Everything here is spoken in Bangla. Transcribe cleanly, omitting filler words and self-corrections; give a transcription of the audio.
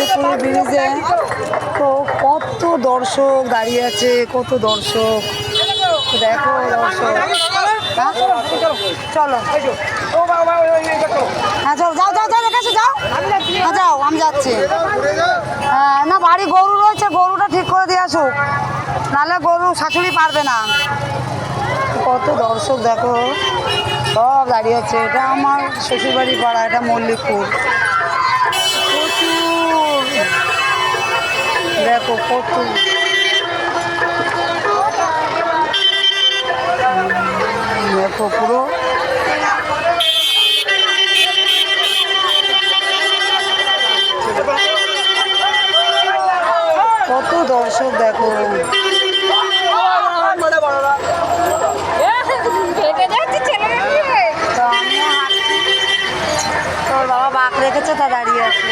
মল্লিকপুর ব্রিজে তো কত দর্শক দাঁড়িয়ে আছে, কত দর্শক দেখো দর্শক। হ্যাঁ চলো হ্যাঁ চলো যাও যাও যাও দেখে যাও। হ্যাঁ যাও আমি যাচ্ছি। হ্যাঁ না বাড়ি গরু রয়েছে, গরুটা ঠিক করে দিয়ে আসুক, নাহলে গরু শাশুড়ি পারবে না। কত দর্শক দেখো সব দাঁড়িয়ে আছে। এটা আমার শ্বশুরবাড়ি পাড়া, এটা মল্লিকপুর। প্রচুর দেখো কত দেখো পুরো কত দর্শক দেখো। তোর বাবা বাঁক রেখেছে তা দাঁড়িয়ে আছে।